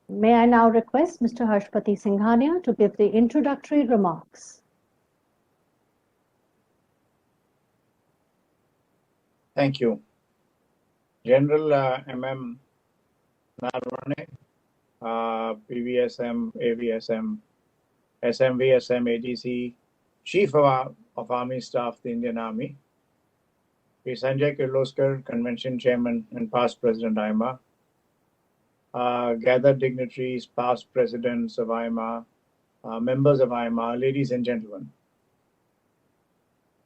May I now request Mr. Harshpati Singhania to give the introductory remarks. Thank you. General MM Naravane, PVSM, AVSM, SMVSM, ADC, Chief of Army Staff, the Indian Army, Sanjay Kirloskar, Convention Chairman and past President AIMA, gathered dignitaries, past presidents of AIMA, members of AIMA, ladies and gentlemen.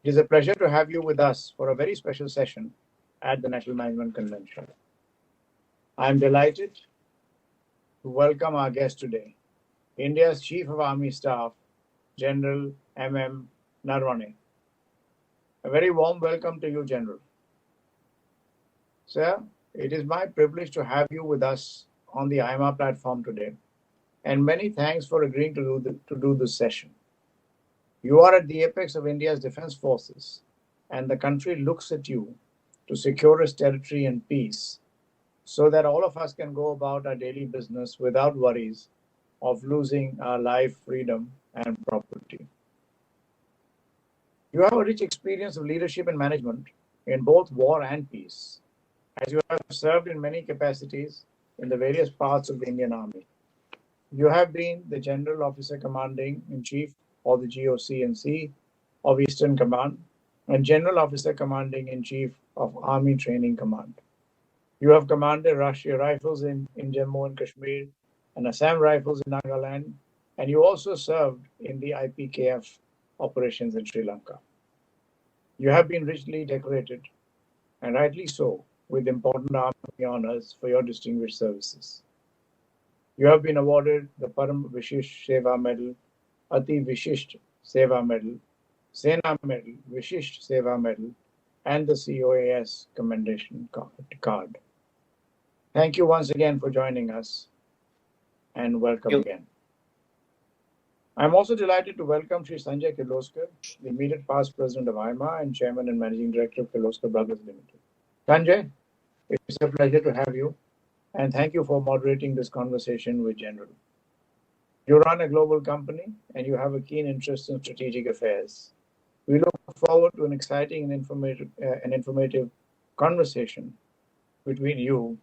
It is a pleasure to have you with us for a very special session at the National Management Convention. I am delighted to welcome our guest today, India's Chief of Army Staff, General M.M. Naravane. A very warm welcome to you, General. Sir, it is my privilege to have you with us on the AIMA platform today, and many thanks for agreeing to do this session. You are at the apex of India's defense forces, and the country looks at you to secure its territory and peace so that all of us can go about our daily business without worries of losing our life, freedom, and property. You have a rich experience of leadership and management in both war and peace, as you have served in many capacities in the various parts of the Indian Army. You have been the General Officer Commanding in Chief, or the GOC&C, of Eastern Command, and General Officer Commanding in Chief of Army Training Command. You have commanded Rashtriya Rifles in Jammu and Kashmir and Assam Rifles in Nagaland, and you also served in the IPKF operations in Sri Lanka. You have been richly decorated, and rightly so, with important army honors for your distinguished services. You have been awarded the Param Vishisht Seva Medal, Ati Vishisht Seva Medal, Sena Medal, Vishisht Seva Medal, and the COAS Commendation Card. Thank you once again for joining us, and welcome again. I'm also delighted to welcome Sri Sanjay Kirloskar, the immediate past president of AIMA and chairman and managing director of Kirloskar Brothers Limited. Sanjay, it's a pleasure to have you, and thank you for moderating this conversation with General. You run a global company, and you have a keen interest in strategic affairs. We look forward to an exciting and informative conversation between you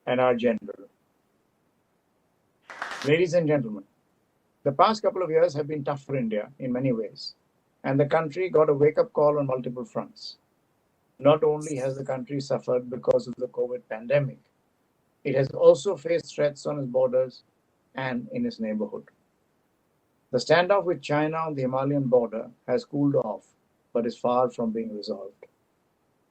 and our General. Ladies and gentlemen, the past couple of years have been tough for India in many ways, and the country got a wake-up call on multiple fronts. Not only has the country suffered because of the COVID pandemic, it has also faced threats on its borders and in its neighborhood. The standoff with China on the Himalayan border has cooled off, but is far from being resolved.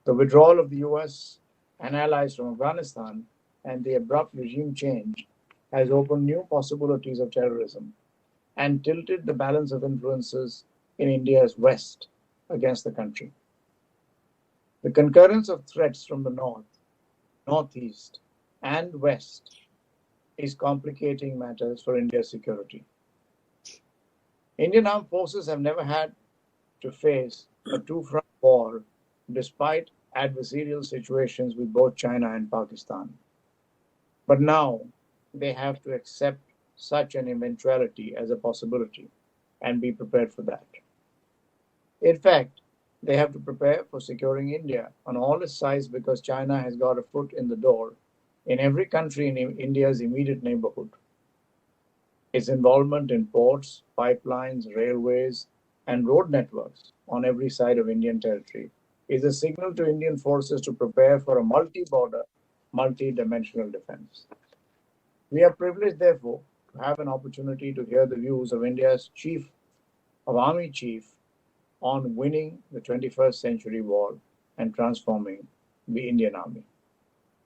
The withdrawal of the US and allies from Afghanistan and the abrupt regime change has opened new possibilities of terrorism and tilted the balance of influences in India's west against the country. The concurrence of threats from the north, northeast, and west is complicating matters for India's security. Indian armed forces have never had to face a two-front war despite adversarial situations with both China and Pakistan. But now they have to accept such an eventuality as a possibility and be prepared for that. In fact, they have to prepare for securing India on all its sides because China has got a foot in the door in every country in India's immediate neighborhood. Its involvement in ports, pipelines, railways, and road networks on every side of Indian territory is a signal to Indian forces to prepare for a multi-border, multi-dimensional defense. We are privileged, therefore, to have an opportunity to hear the views of India's Chief of Army Chief on winning the 21st century war and transforming the Indian Army.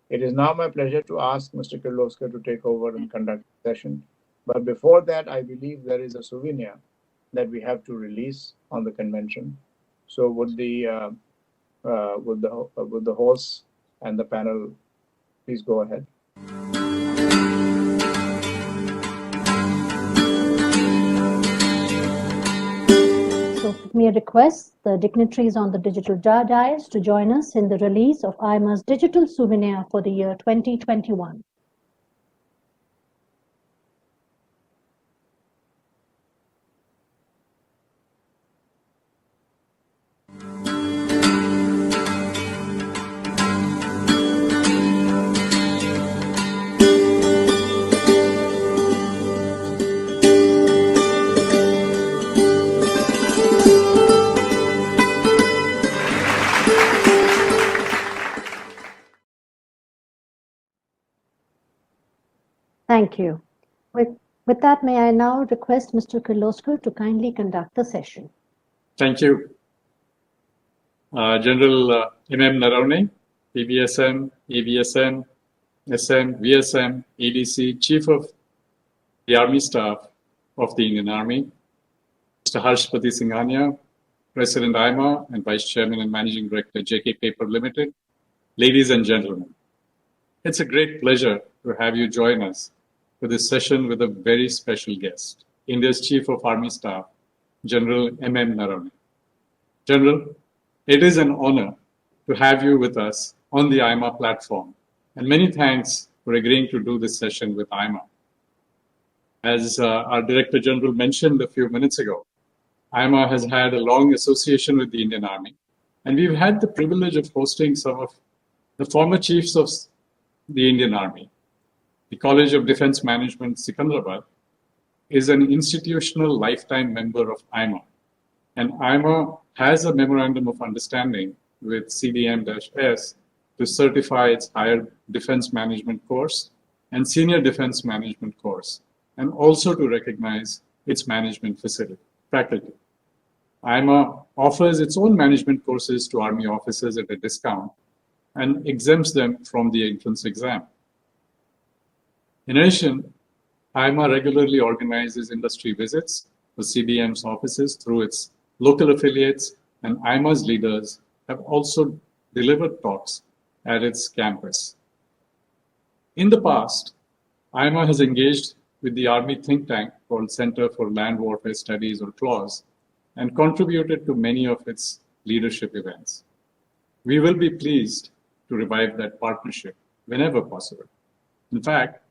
It is now my pleasure to ask Mr. Kirloskar to take over and conduct the session. But before that, I believe there is a souvenir that we have to release on the convention. So would the host and the panel please go ahead. So may I request the dignitaries on the digital dais to join us in the release of AIMA's digital souvenir for the year 2021. Thank you. With that, may I now request Mr. Kirloskar to kindly conduct the session. Thank you. General Naravane, PVSM, AVSM, SM, VSM, ADC, Chief of the Army Staff of the Indian Army, Mr. Harshpati Singhania, President AIMA and Vice Chairman and Managing Director, JK Paper Limited, ladies and gentlemen. It's a great pleasure to have you join us for this session with a very special guest, India's Chief of Army Staff, General Naravane. General, it is an honor to have you with us on the AIMA platform, and many thanks for agreeing to do this session with AIMA. As our Director General mentioned a few minutes ago, AIMA has had a long association with the Indian Army, and we've had the privilege of hosting some of the former chiefs of the Indian Army. The College of Defense Management, Secunderabad, is an institutional lifetime member of AIMA, and AIMA has a memorandum of understanding with CDM-S to certify its higher defense management course and senior defense management course, and also to recognize its management faculty. AIMA offers its own management courses to Army officers at a discount and exempts them from the entrance exam. In addition, AIMA regularly organizes industry visits for CDM's offices through its local affiliates, and AIMA's leaders have also delivered talks at its campus. In the past, AIMA has engaged with the Army think tank called Center for Land Warfare Studies, or CLAWS, and contributed to many of its leadership events. We will be pleased to revive that partnership whenever possible. In fact,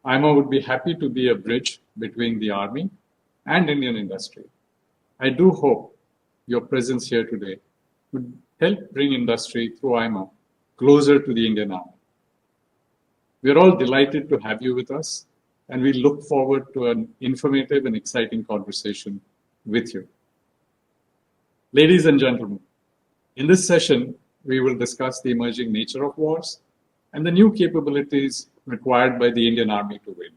AIMA would be happy to be a bridge between the Army and Indian industry. I do hope your presence here today would help bring industry through AIMA closer to the Indian Army. We are all delighted to have you with us, and we look forward to an informative and exciting conversation with you. Ladies and gentlemen, in this session, we will discuss the emerging nature of wars and the new capabilities required by the Indian Army to win.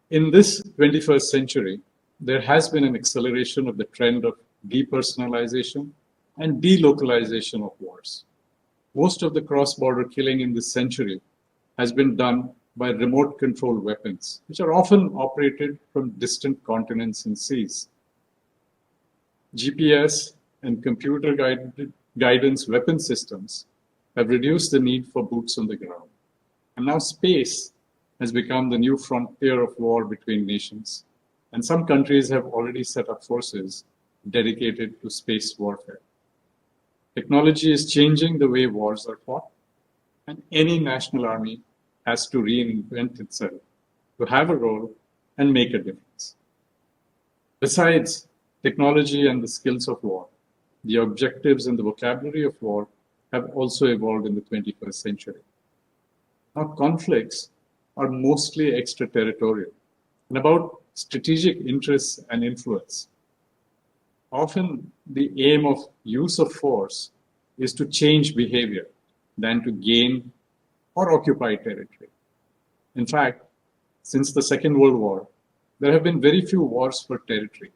In this 21st century, there has been an acceleration of the trend of depersonalization and delocalization of wars. Most of the cross-border killing in this century has been done by remote-controlled weapons, which are often operated from distant continents and seas. GPS and computer-guided guidance weapon systems have reduced the need for boots on the ground. And now space has become the new frontier of war between nations. And some countries have already set up forces dedicated to space warfare. Technology is changing the way wars are fought, and any national army has to reinvent itself to have a role and make a difference. Besides technology and the skills of war, the objectives and the vocabulary of war have also evolved in the 21st century. Now, conflicts are mostly extraterritorial and about strategic interests and influence. Often, the aim of use of force is to change behavior than to gain or occupy territory. In fact, since the Second World War, there have been very few wars for territory,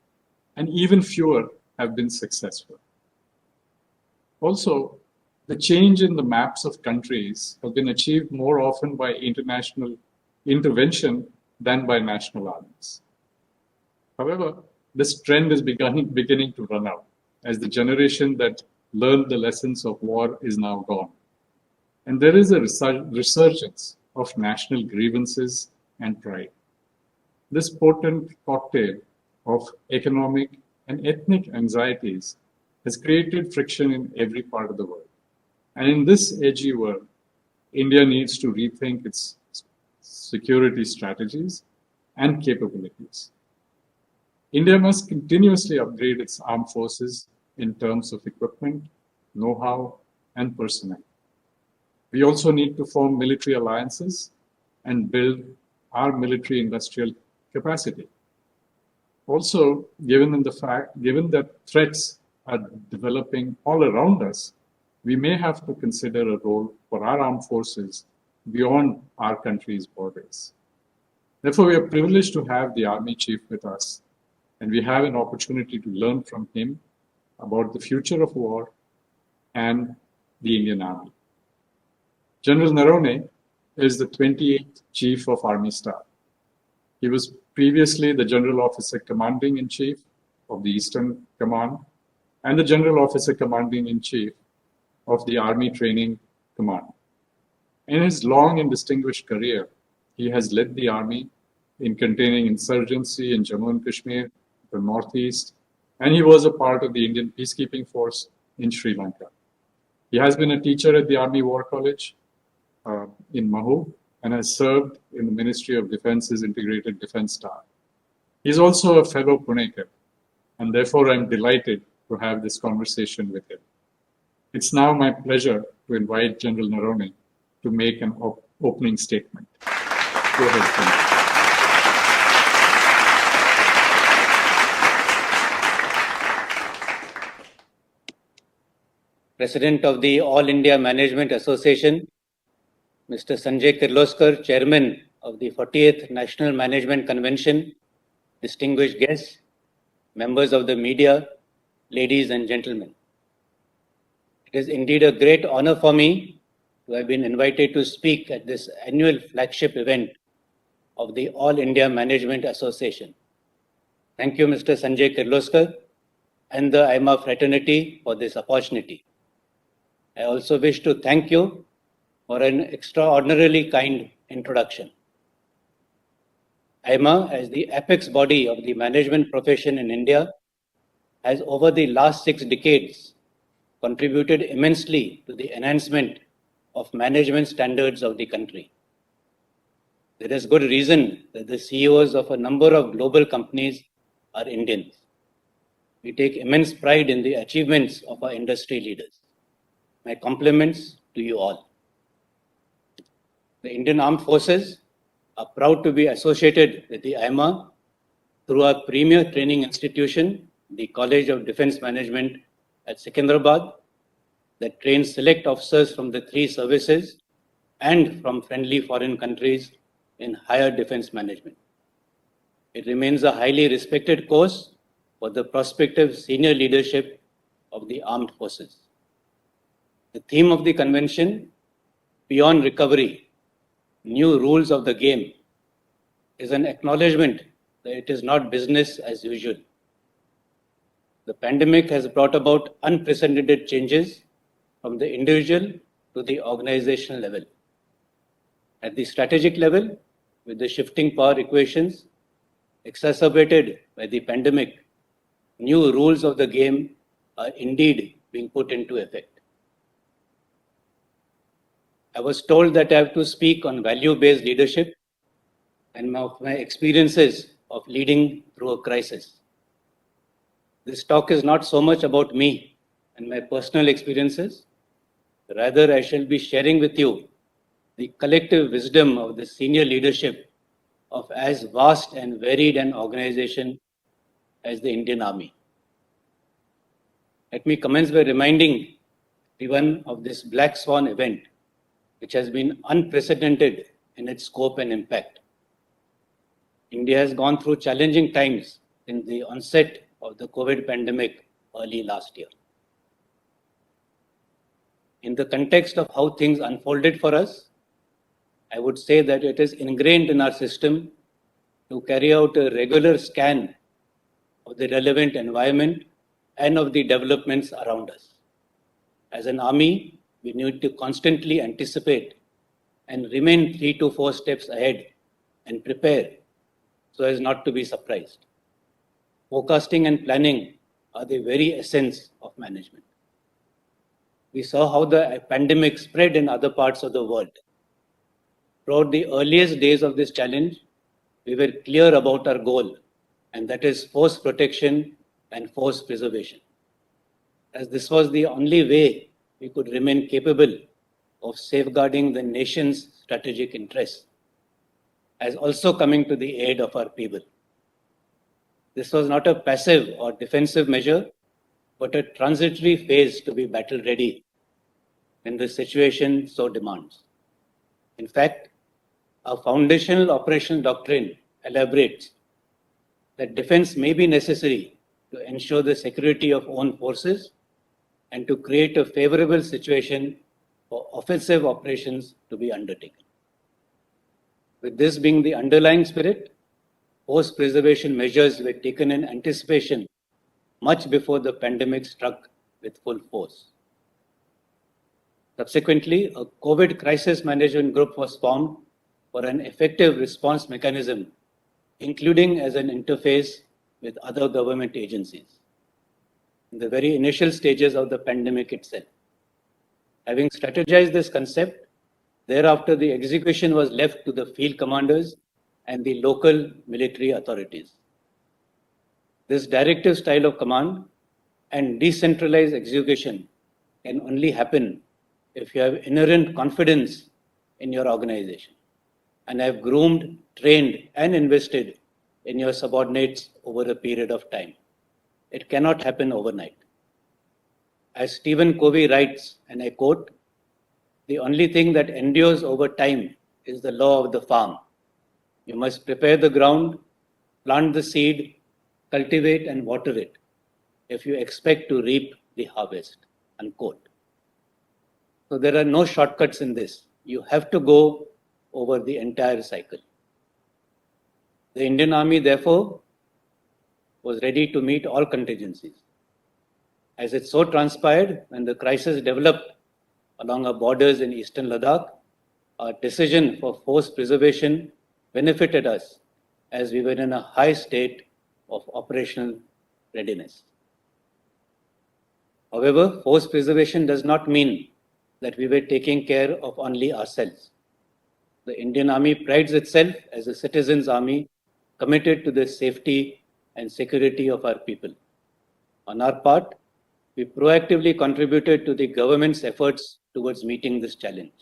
and even fewer have been successful. Also, the change in the maps of countries has been achieved more often by international intervention than by national armies. However, this trend is beginning to run out, as the generation that learned the lessons of war is now gone. And there is a resurgence of national grievances and pride. This potent cocktail of economic and ethnic anxieties has created friction in every part of the world. And in this edgy world, India needs to rethink its security strategies and capabilities. India must continuously upgrade its armed forces in terms of equipment, know-how, and personnel. We also need to form military alliances and build our military industrial capacity. Also, given that threats are developing all around us, we may have to consider a role for our armed forces beyond our country's borders. Therefore, we are privileged to have the Army Chief with us, and we have an opportunity to learn from him about the future of war and the Indian Army. General Naravane is the 28th Chief of Army Staff. He was previously the General Officer Commanding-in-Chief of the Eastern Command and the General Officer Commanding-in-Chief of the Army Training Command. In his long and distinguished career, he has led the Army in containing insurgency in Jammu and Kashmir, the Northeast, and he was a part of the Indian peacekeeping force in Sri Lanka. He has been a teacher at the Army War College in Mahu and has served in the Ministry of Defense's Integrated Defense Staff. He is also a fellow Punekar, and therefore I'm delighted to have this conversation with him. It's now my pleasure to invite General Naravane to make an opening statement. Go ahead, General. President of the All India Management Association, Mr. Sanjay Kirloskar, Chairman of the 40th National Management Convention, distinguished guests, members of the media, ladies and gentlemen. It is indeed a great honor for me to have been invited to speak at this annual flagship event of the All India Management Association. Thank you, Mr. Sanjay Kirloskar and the AIMA fraternity for this opportunity. I also wish to thank you for an extraordinarily kind introduction. AIMA, as the apex body of the management profession in India, has over the last 6 decades contributed immensely to the enhancement of management standards of the country. There is good reason that the CEOs of a number of global companies are Indians. We take immense pride in the achievements of our industry leaders. My compliments to you all. The Indian Armed Forces are proud to be associated with the AIMA through our premier training institution, the College of Defence Management at Secunderabad, that trains select officers from the 3 services and from friendly foreign countries in higher defence management. It remains a highly respected course for the prospective senior leadership of the armed forces. The theme of the convention, Beyond Recovery, New Rules of the Game, is an acknowledgement that it is not business as usual. The pandemic has brought about unprecedented changes from the individual to the organizational level. At the strategic level, with the shifting power equations exacerbated by the pandemic, new rules of the game are indeed being put into effect. I was told that I have to speak on value-based leadership and my experiences of leading through a crisis. This talk is not so much about me and my personal experiences. Rather, I shall be sharing with you the collective wisdom of the senior leadership of as vast and varied an organization as the Indian Army. Let me commence by reminding everyone of this black swan event, which has been unprecedented in its scope and impact. India has gone through challenging times in the onset of the COVID pandemic early last year. In the context of how things unfolded for us, I would say that it is ingrained in our system to carry out a regular scan of the relevant environment and of the developments around us. As an army, we need to constantly anticipate and remain 3 to 4 steps ahead and prepare so as not to be surprised. Forecasting and planning are the very essence of management. We saw how the pandemic spread in other parts of the world. Throughout the earliest days of this challenge, we were clear about our goal, and that is force protection and force preservation. As this was the only way we could remain capable of safeguarding the nation's strategic interests, as also coming to the aid of our people. This was not a passive or defensive measure, but a transitory phase to be battle ready when the situation so demands. In fact, our foundational operational doctrine elaborates that defense may be necessary to ensure the security of own forces and to create a favorable situation for offensive operations to be undertaken. With this being the underlying spirit, force preservation measures were taken in anticipation much before the pandemic struck with full force. Subsequently, a COVID crisis management group was formed for an effective response mechanism, including as an interface with other government agencies in the very initial stages of the pandemic itself. Having strategized this concept, thereafter the execution was left to the field commanders and the local military authorities. This directive style of command and decentralized execution can only happen if you have inherent confidence in your organization and have groomed, trained, and invested in your subordinates over a period of time. It cannot happen overnight. As Stephen Covey writes, and I quote, "The only thing that endures over time is the law of the farm. You must prepare the ground, plant the seed, cultivate and water it if you expect to reap the harvest," unquote. So there are no shortcuts in this. You have to go over the entire cycle. The Indian Army, therefore, was ready to meet all contingencies. As it so transpired, when the crisis developed along our borders in eastern Ladakh, our decision for force preservation benefited us as we were in a high state of operational readiness. However, force preservation does not mean that we were taking care of only ourselves. The Indian Army prides itself as a citizens' army committed to the safety and security of our people. On our part, we proactively contributed to the government's efforts towards meeting this challenge.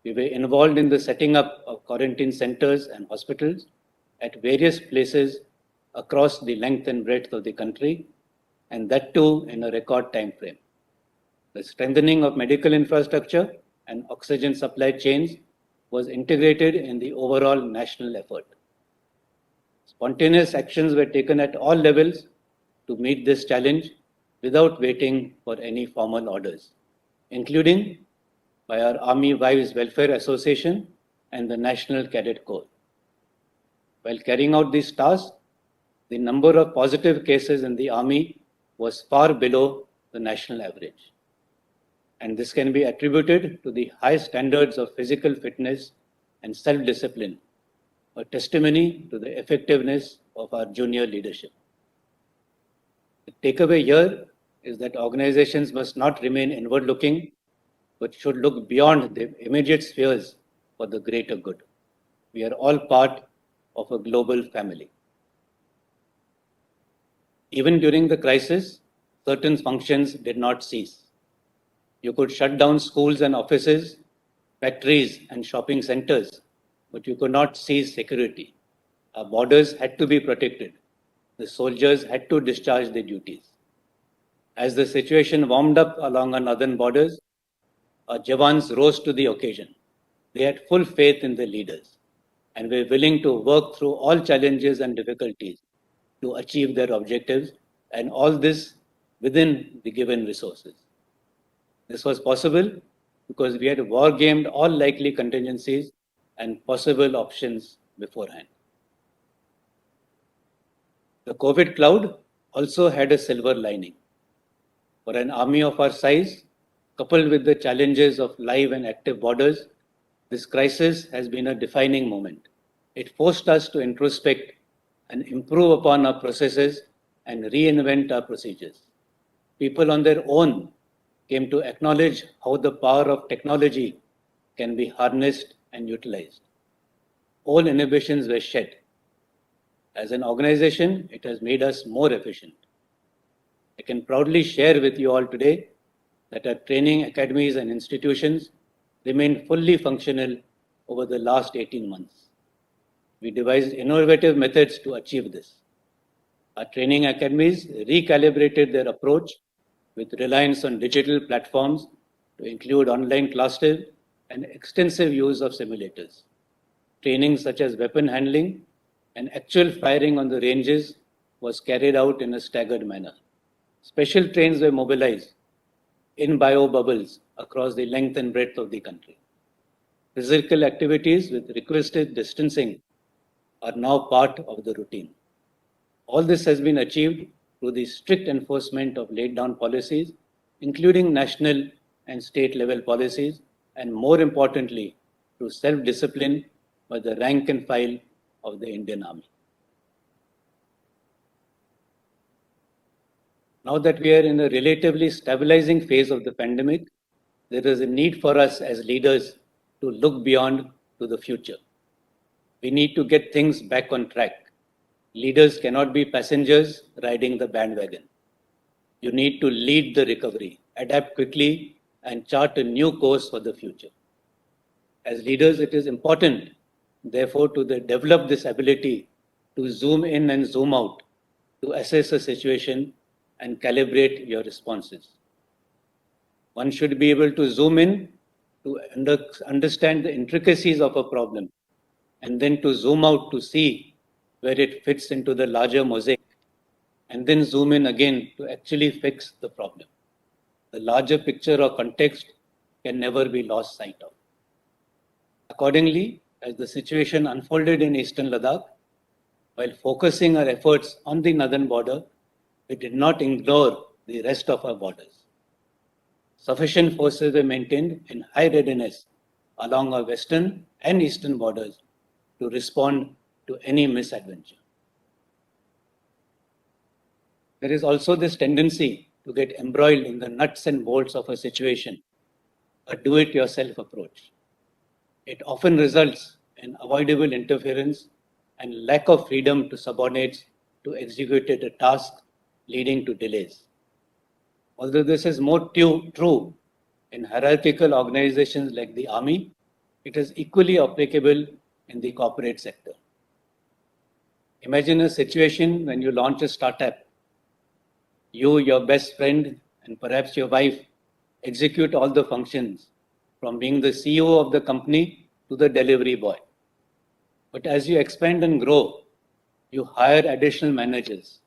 We were involved in the setting up of quarantine centers and hospitals at various places across the length and breadth of the country, and that too in a record time frame. The strengthening of medical infrastructure and oxygen supply chains was integrated in the overall national effort. Spontaneous actions were taken at all levels to meet this challenge without waiting for any formal orders, including by our Army Wives Welfare Association and the National Cadet Corps. While carrying out these tasks, the number of positive cases in the Army was far below the national average. And this can be attributed to the high standards of physical fitness and self-discipline, a testimony to the effectiveness of our junior leadership. The takeaway here is that organizations must not remain inward-looking, but should look beyond the immediate spheres for the greater good. We are all part of a global family. Even during the crisis, certain functions did not cease. You could shut down schools and offices, factories and shopping centers, but you could not cease security. Our borders had to be protected. The soldiers had to discharge their duties. As the situation warmed up along our northern borders, our Jawans rose to the occasion. They had full faith in their leaders and were willing to work through all challenges and difficulties to achieve their objectives, and all this within the given resources. This was possible because we had war-gamed all likely contingencies and possible options beforehand. The COVID cloud also had a silver lining. For an army of our size, coupled with the challenges of live and active borders, this crisis has been a defining moment. It forced us to introspect and improve upon our processes and reinvent our procedures. People on their own came to acknowledge how the power of technology can be harnessed and utilized. All inhibitions were shed. As an organization, it has made us more efficient. I can proudly share with you all today that our training academies and institutions remained fully functional over the last 18 months. We devised innovative methods to achieve this. Our training academies recalibrated their approach with reliance on digital platforms to include online classes and extensive use of simulators. Training such as weapon handling and actual firing on the ranges was carried out in a staggered manner. Special trains were mobilized in bio bubbles across the length and breadth of the country. Physical activities with requested distancing are now part of the routine. All this has been achieved through the strict enforcement of laid down policies, including national and state level policies, and more importantly, through self-discipline by the rank and file of the Indian Army. Now that we are in a relatively stabilizing phase of the pandemic, there is a need for us as leaders to look beyond to the future. We need to get things back on track. Leaders cannot be passengers riding the bandwagon. You need to lead the recovery, adapt quickly, and chart a new course for the future. As leaders, it is important, therefore, to develop this ability to zoom in and zoom out, to assess a situation and calibrate your responses. One should be able to zoom in to understand the intricacies of a problem, and then to zoom out to see where it fits into the larger mosaic, and then zoom in again to actually fix the problem. The larger picture or context can never be lost sight of. Accordingly, as the situation unfolded in eastern Ladakh, while focusing our efforts on the northern border, we did not ignore the rest of our borders. Sufficient forces were maintained in high readiness along our western and eastern borders to respond to any misadventure. There is also this tendency to get embroiled in the nuts and bolts of a situation, a do-it-yourself approach. It often results in avoidable interference and lack of freedom to subordinates to execute a task, leading to delays. Although this is more true in hierarchical organizations like the Army, it is equally applicable in the corporate sector. Imagine a situation when you launch a startup. You, your best friend, and perhaps your wife execute all the functions, from being the CEO of the company to the delivery boy. But as you expand and grow, you hire additional managers.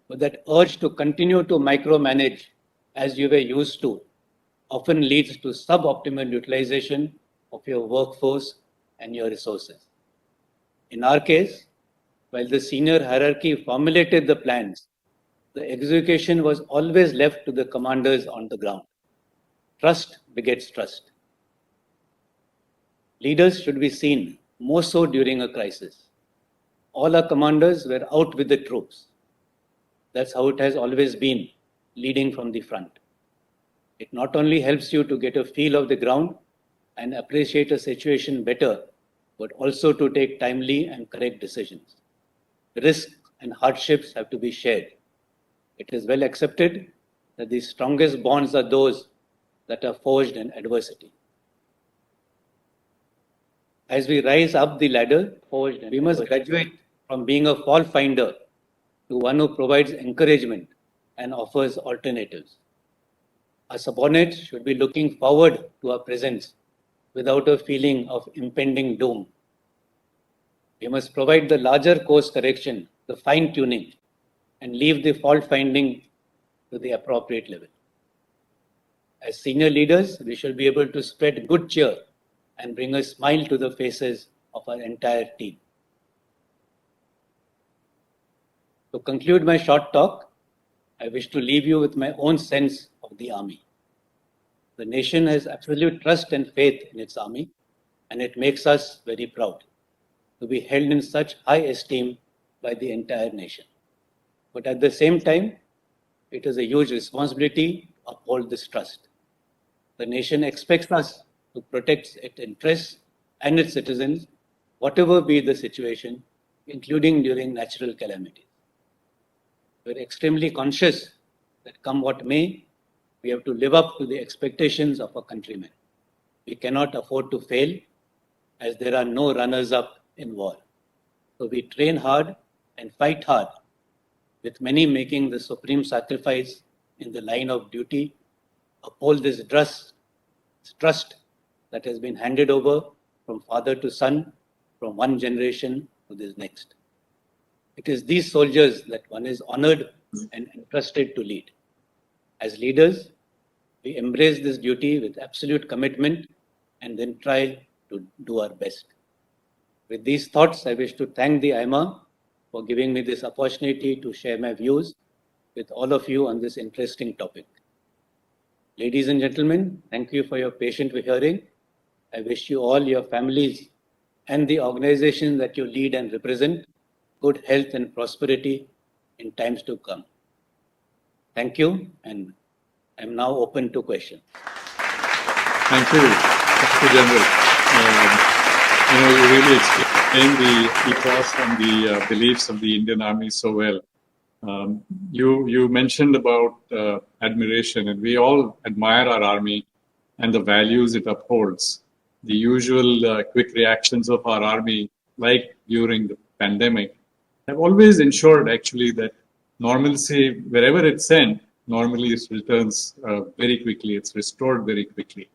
But that urge to continue to micromanage as you were used to often leads to suboptimal utilization of your workforce and your resources. In our case, while the senior hierarchy formulated the plans, the execution was always left to the commanders on the ground. Trust begets trust. Leaders should be seen, more so during a crisis. All our commanders were out with the troops. That's how it has always been, leading from the front. It not only helps you to get a feel of the ground and appreciate a situation better, but also to take timely and correct decisions. Risks and hardships have to be shared. It is well accepted that the strongest bonds are those that are forged in adversity. As we rise up the ladder, we must graduate from being a fault finder to one who provides encouragement and offers alternatives. Our subordinates should be looking forward to our presence without a feeling of impending doom. We must provide the larger course correction, the fine tuning, and leave the fault finding to the appropriate level. As senior leaders, we should be able to spread good cheer and bring a smile to the faces of our entire team. To conclude my short talk, I wish to leave you with my own sense of the Army. The nation has absolute trust and faith in its Army, and it makes us very proud to be held in such high esteem by the entire nation. But at the same time, it is a huge responsibility to uphold this trust. The nation expects us to protect its interests and its citizens, whatever be the situation, including during natural calamities. We are extremely conscious that come what may, we have to live up to the expectations of our countrymen. We cannot afford to fail, as there are no runners-up in war. So we train hard and fight hard, with many making the supreme sacrifice in the line of duty, uphold this trust that has been handed over from father to son, from one generation to this next. It is these soldiers that one is honored and entrusted to lead. As leaders, we embrace this duty with absolute commitment and then try to do our best. With these thoughts, I wish to thank the AIMA for giving me this opportunity to share my views with all of you on this interesting topic. Ladies and gentlemen, thank you for your patient hearing. I wish you all, your families, and the organization that you lead and represent good health and prosperity in times to come. Thank you, and I'm now open to questions. Thank you, General. You really explained the ethos and the beliefs of the Indian Army so well. You mentioned about admiration, and we all admire our Army and the values it upholds. The usual quick reactions of our Army, like during the pandemic, have always ensured actually that normalcy, wherever it's sent, normally it returns very quickly, it's restored very quickly.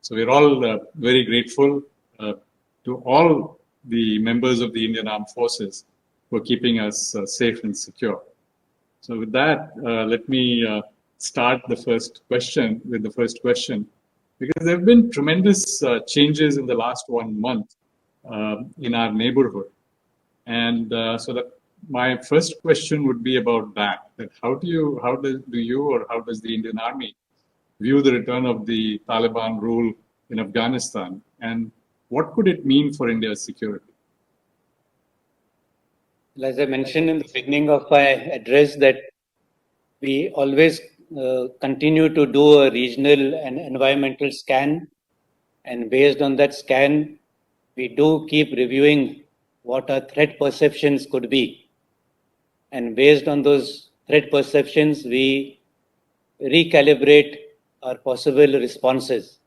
So we're all very grateful to all the members of the Indian Armed Forces for keeping us safe and secure. So with that, let me start the first question with the first question, because there have been tremendous changes in the last 1 month in our neighborhood. And so that my first question would be about that how does the Indian Army view the return of the Taliban rule in Afghanistan, and what could it mean for India's security? As I mentioned in the beginning of my address, that we always continue to do a regional and environmental scan, and based on that scan, we do keep reviewing what our threat perceptions could be. And based on those threat perceptions, we recalibrate our possible responses.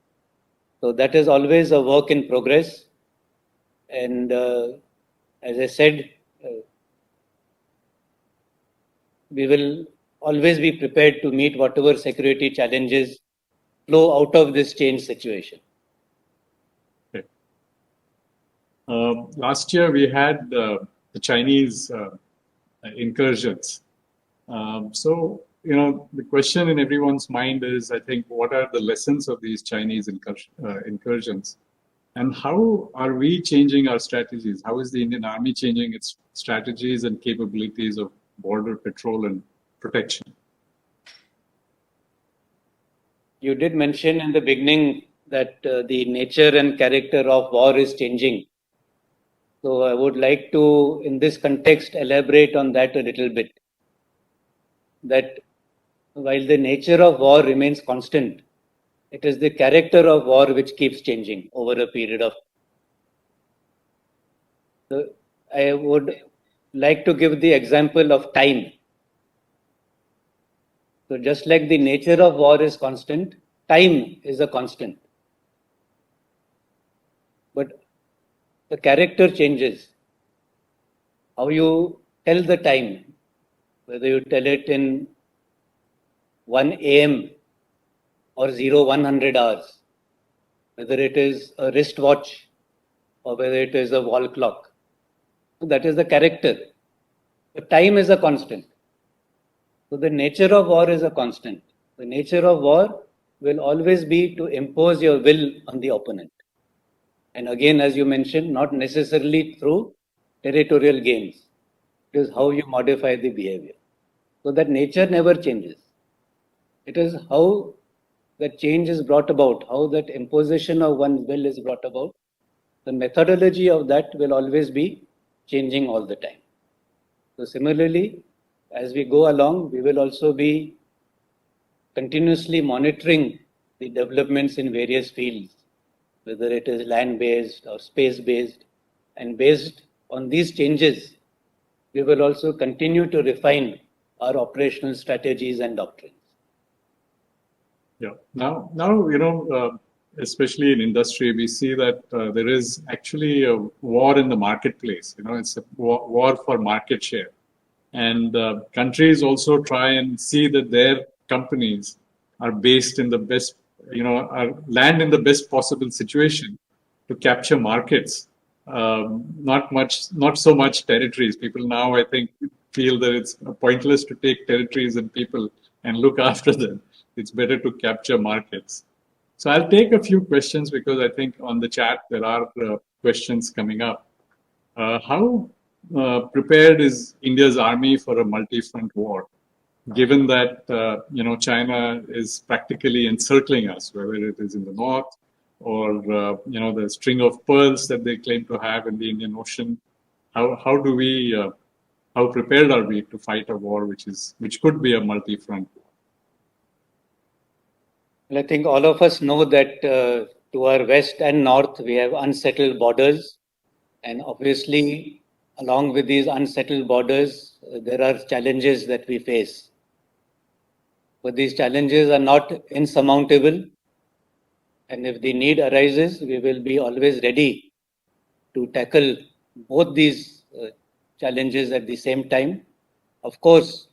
So that is always a work in progress. And as I said, we will always be prepared to meet whatever security challenges flow out of this change situation. Okay. Last year we had the Chinese incursions. So, the question in everyone's mind is, I think, what are the lessons of these Chinese incursions? And how are we changing our strategies? How is the Indian Army changing its strategies and capabilities of border patrol and protection? You did mention in the beginning that the nature and character of war is changing. So I would like to, in this context, elaborate on that a little bit. That while the nature of war remains constant, it is the character of war which keeps changing over a period of. So I would like to give the example of time. So just like the nature of war is constant, time is a constant. But the character changes. How you tell the time, whether you tell it in 1 a.m. or 0100 hours, whether it is a wristwatch or whether it is a wall clock. That is the character. The time is a constant. So the nature of war is a constant. The nature of war will always be to impose your will on the opponent. And again, as you mentioned, not necessarily through territorial gains. It is how you modify the behavior. So that nature never changes. It is how that change is brought about, how that imposition of one's will is brought about. The methodology of that will always be changing all the time. So similarly, as we go along, we will also be continuously monitoring the developments in various fields, whether it is land-based or space-based. And based on these changes, we will also continue to refine our operational strategies and doctrines. Yeah. Now, especially in industry, we see that there is actually a war in the marketplace. It's a war for market share. And countries also try and see that their companies are based in the best land in the best possible situation to capture markets. Not so much territories. People now, I think, feel that it's pointless to take territories and people and look after them. It's better to capture markets. So I'll take a few questions because I think on the chat there are questions coming up. How prepared is India's army for a multi-front war, given that China is practically encircling us, whether it is in the north or the string of pearls that they claim to have in the Indian Ocean? How prepared are we to fight a war which could be a multi-front war? Well, I think all of us know that to our west and north we have unsettled borders, and obviously along with these unsettled borders there are challenges that we face. But these challenges are not insurmountable, and if the need arises, we will be always ready to tackle both these challenges at the same time. Of course,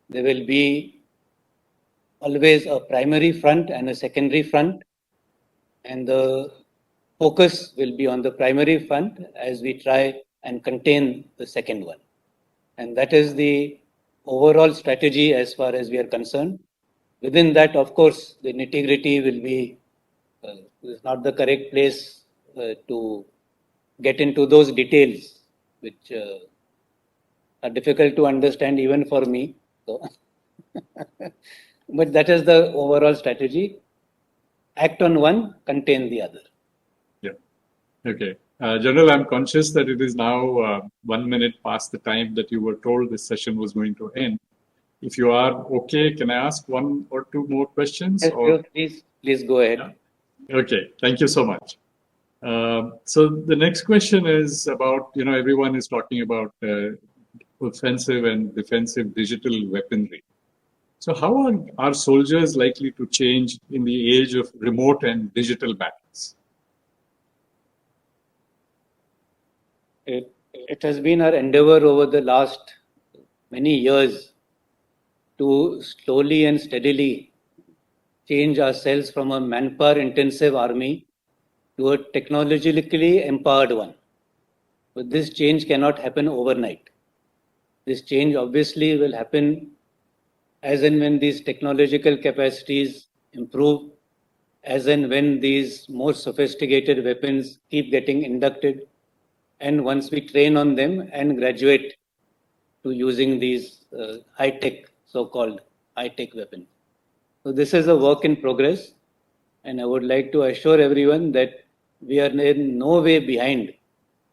there will be always a primary front and a secondary front, and the focus will be on the primary front as we try and contain the second one. And that is the overall strategy as far as we are concerned. Within that, of course, the nitty-gritty will be is not the correct place to get into those details, which are difficult to understand even for me. So but that is the overall strategy. Act on one, contain the other. Yeah. Okay. General, I'm conscious that it is now 1 minute past the time that you were told this session was going to end. If you are okay, can I ask one or two more questions? Yes, or... please go ahead. Yeah. Okay. Thank you so much. So the next question is about, everyone is talking about offensive and defensive digital weaponry. So how are our soldiers likely to change in the age of remote and digital battles? It has been our endeavor over the last many years to slowly and steadily change ourselves from a manpower intensive army to a technologically empowered one. But this change cannot happen overnight. This change obviously will happen as and when these technological capacities improve, as and when these more sophisticated weapons keep getting inducted, and once we train on them and graduate to using these high-tech, so-called high-tech weapons. So this is a work in progress, and I would like to assure everyone that we are in no way behind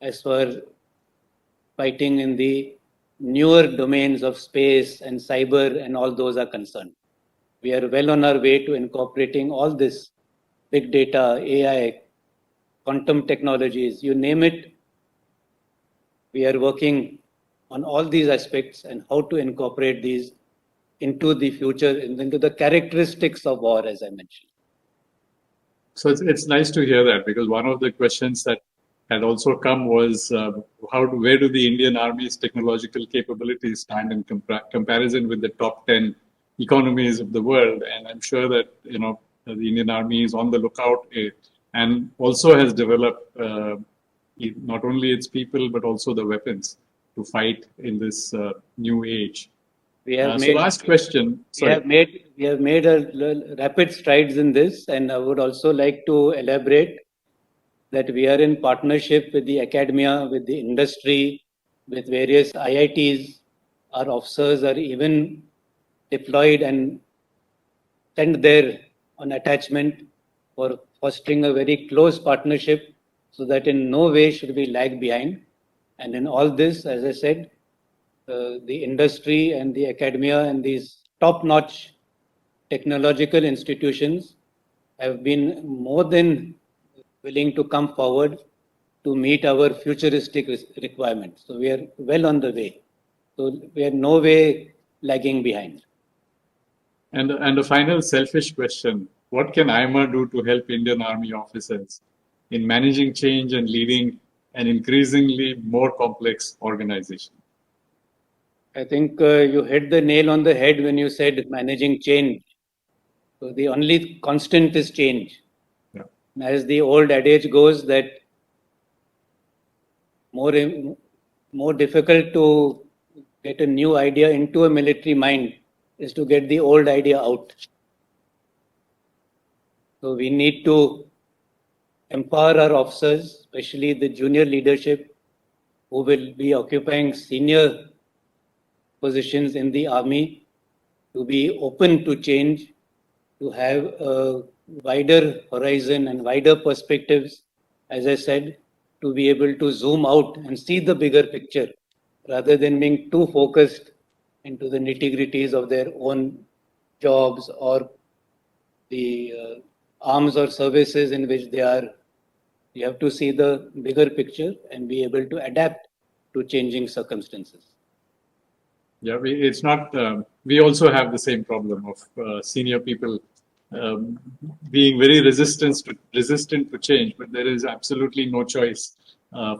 as far fighting in the newer domains of space and cyber and all those are concerned. We are well on our way to incorporating all this, big data, AI, quantum technologies, you name it. We are working on all these aspects and how to incorporate these into the future, into the characteristics of war, as I mentioned. So it's nice to hear that, because one of the questions that had also come was where do the Indian Army's technological capabilities stand in comparison with the top 10 economies of the world? And I'm sure that the Indian Army is on the lookout and also has developed not only its people but also the weapons to fight in this new age. We have so last question. We have made a rapid strides in this, and I would also like to elaborate that we are in partnership with the academia, with the industry, with various IITs. Our officers are even deployed and sent there on attachment for fostering a very close partnership so that in no way should we lag behind. And in all this, as I said, the industry and the academia and these top-notch technological institutions have been more than willing to come forward to meet our futuristic requirements. So we are well on the way. So we are no way lagging behind. And a final selfish question. What can AIMA do to help Indian Army officers in managing change and leading an increasingly more complex organization? I think you hit the nail on the head when you said managing change. So the only constant is change. Yeah. As the old adage goes, that more difficult to get a new idea into a military mind is to get the old idea out. So we need to empower our officers, especially the junior leadership who will be occupying senior positions in the army, to be open to change, to have a wider horizon and wider perspectives, as I said, to be able to zoom out and see the bigger picture rather than being too focused into the nitty-gritties of their own jobs or the arms or services in which they are. You have to see the bigger picture and be able to adapt to changing circumstances. Yeah, it's not. We also have the same problem of senior people being very resistant to change, but there is absolutely no choice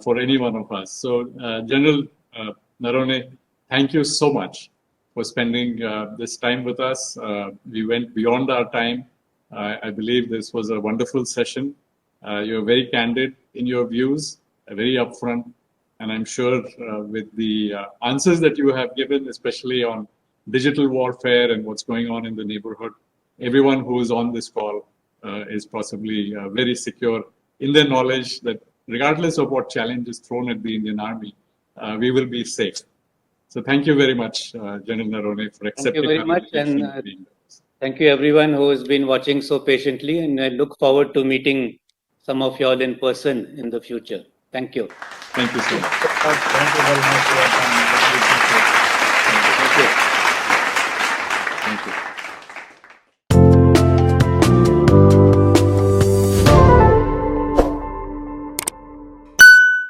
for any one of us. So, General Naravane, thank you so much for spending this time with us. We went beyond our time. I believe this was a wonderful session. You're very candid in your views, very upfront. And I'm sure with the answers that you have given, especially on digital warfare and what's going on in the neighborhood, everyone who is on this call is possibly very secure in their knowledge that regardless of what challenge is thrown at the Indian Army, we will be safe. So thank you very much, General Naravane, for accepting our invitation. Thank you very much. And thank you everyone who has been watching so patiently. And I look forward to meeting some of you all in person in the future. Thank you. Thank you so much. Thank you very much for your time. Thank you.